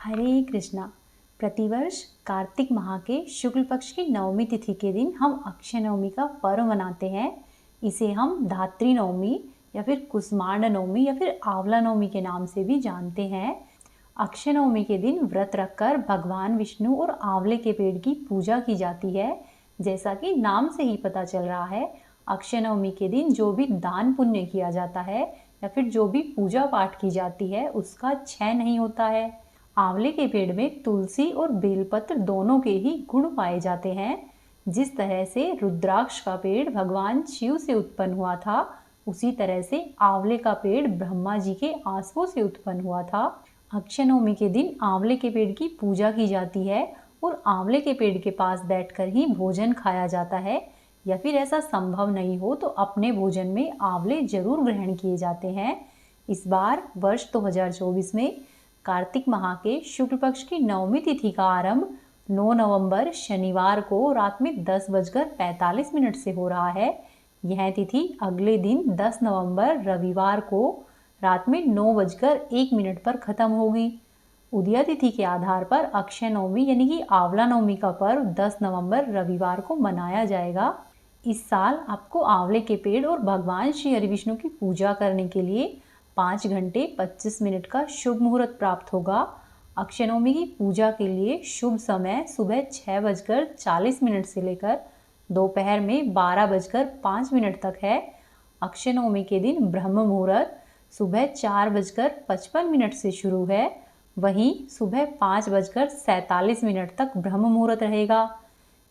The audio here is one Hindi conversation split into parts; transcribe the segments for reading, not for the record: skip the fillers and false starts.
हरे कृष्णा। प्रतिवर्ष कार्तिक माह के शुक्ल पक्ष की नवमी तिथि के दिन हम अक्षय नवमी का पर्व मनाते हैं। इसे हम धात्री नवमी या फिर कुसमांड नवमी या फिर आंवला नवमी के नाम से भी जानते हैं। अक्षय नवमी के दिन व्रत रखकर भगवान विष्णु और आंवले के पेड़ की पूजा की जाती है। जैसा कि नाम से ही पता चल रहा है, अक्षय नवमी के दिन जो भी दान पुण्य किया जाता है या फिर जो भी पूजा पाठ की जाती है उसका क्षय नहीं होता है। आंवले के पेड़ में तुलसी और बेलपत्र दोनों के ही गुण पाए जाते हैं। जिस तरह से रुद्राक्ष का पेड़ भगवान शिव से उत्पन्न हुआ था, उसी तरह से आंवले का पेड़ ब्रह्मा जी के आंसुओं से उत्पन्न हुआ था। अक्षय नवमी के दिन आंवले के पेड़ की पूजा की जाती है और आंवले के पेड़ के पास बैठकर ही भोजन खाया जाता है, या फिर ऐसा संभव नहीं हो तो अपने भोजन में आंवले जरूर ग्रहण किए जाते हैं। इस बार वर्ष 2024 में कार्तिक माह के शुक्ल पक्ष की नवमी तिथि का आरंभ 9 नवंबर शनिवार को रात में 10:45 से हो रहा है। यह तिथि अगले दिन 10 नवंबर रविवार को रात में 9:01 पर खत्म होगी। उदया तिथि के आधार पर अक्षय नवमी यानी कि आंवला नवमी का पर्व 10 नवंबर रविवार को मनाया जाएगा। इस साल आपको आंवले के पेड़ और भगवान श्री हरि विष्णु की पूजा करने के लिए 5 घंटे 25 मिनट का शुभ मुहूर्त प्राप्त होगा। अक्षय नवमी की पूजा के लिए शुभ समय सुबह 6:40 से लेकर दोपहर में 12:05 तक है। अक्षय नवमी के दिन ब्रह्म मुहूर्त सुबह 4:55 से शुरू है, वहीं सुबह 5:47 तक ब्रह्म मुहूर्त रहेगा।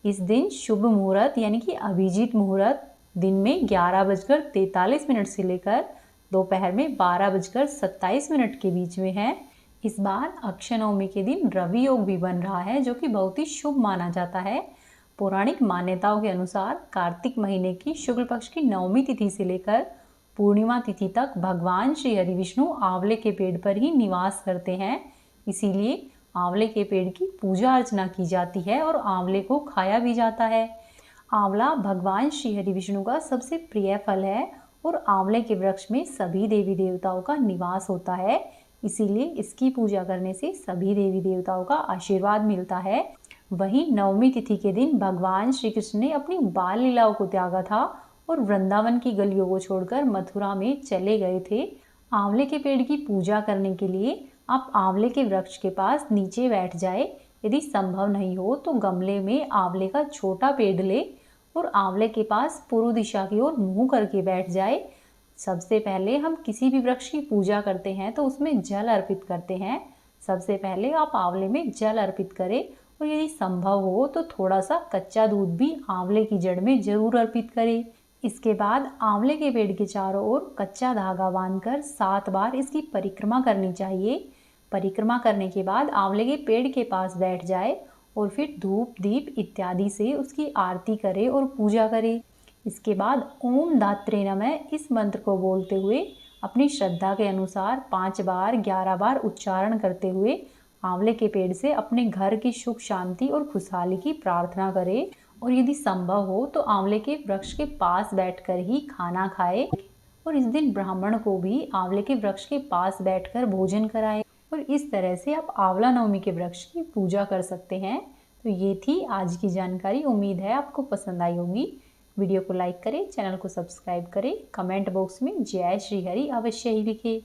इस दिन शुभ मुहूर्त यानी कि अभिजीत मुहूर्त दिन में 11:43 से लेकर दोपहर में 12:27 के बीच में है। इस बार अक्षय नवमी के दिन रवि योग भी बन रहा है, जो कि बहुत ही शुभ माना जाता है। पौराणिक मान्यताओं के अनुसार कार्तिक महीने की शुक्ल पक्ष की नवमी तिथि से लेकर पूर्णिमा तिथि तक भगवान श्री हरि विष्णु आंवले के पेड़ पर ही निवास करते हैं। इसीलिए आंवले के पेड़ की पूजा अर्चना की जाती है और आंवले को खाया भी जाता है। आंवला भगवान श्री हरि विष्णु का सबसे प्रिय फल है और आंवले के वृक्ष में सभी देवी देवताओं का निवास होता है। इसीलिए इसकी पूजा करने से सभी देवी देवताओं का आशीर्वाद मिलता है। वहीं नवमी तिथि के दिन भगवान श्री कृष्ण ने अपनी बाल लीलाओं को त्यागा था और वृंदावन की गलियों को छोड़कर मथुरा में चले गए थे। आंवले के पेड़ की पूजा करने के लिए आप आंवले के वृक्ष के पास नीचे बैठ जाए। यदि संभव नहीं हो तो गमले में आंवले का छोटा पेड़ ले और आंवले के पास पूर्व दिशा की ओर मुंह करके बैठ जाए। सबसे पहले हम किसी भी वृक्ष की पूजा करते हैं तो उसमें जल अर्पित करते हैं। सबसे पहले आप आंवले में जल अर्पित करें और यदि संभव हो तो थोड़ा सा कच्चा दूध भी आंवले की जड़ में जरूर अर्पित करें। इसके बाद आंवले के पेड़ के चारों ओर कच्चा धागा बांधकर 7 बार इसकी परिक्रमा करनी चाहिए। परिक्रमा करने के बाद आंवले के पेड़ के पास बैठ जाए और फिर धूप दीप इत्यादि से उसकी आरती करे और पूजा करे। इसके बाद ओम धात्रे नमः इस मंत्र को बोलते हुए अपनी श्रद्धा के अनुसार 5 बार 11 बार उच्चारण करते हुए आंवले के पेड़ से अपने घर की सुख शांति और खुशहाली की प्रार्थना करें और यदि संभव हो तो आंवले के वृक्ष के पास बैठकर ही खाना खाए और इस दिन ब्राह्मण को भी आंवले के वृक्ष के पास बैठकर भोजन कराए और इस तरह से आप आंवला नवमी के वृक्ष की पूजा कर सकते हैं। तो ये थी आज की जानकारी। उम्मीद है आपको पसंद आई होगी। वीडियो को लाइक करें, चैनल को सब्सक्राइब करें, कमेंट बॉक्स में जय श्री हरि अवश्य ही लिखें।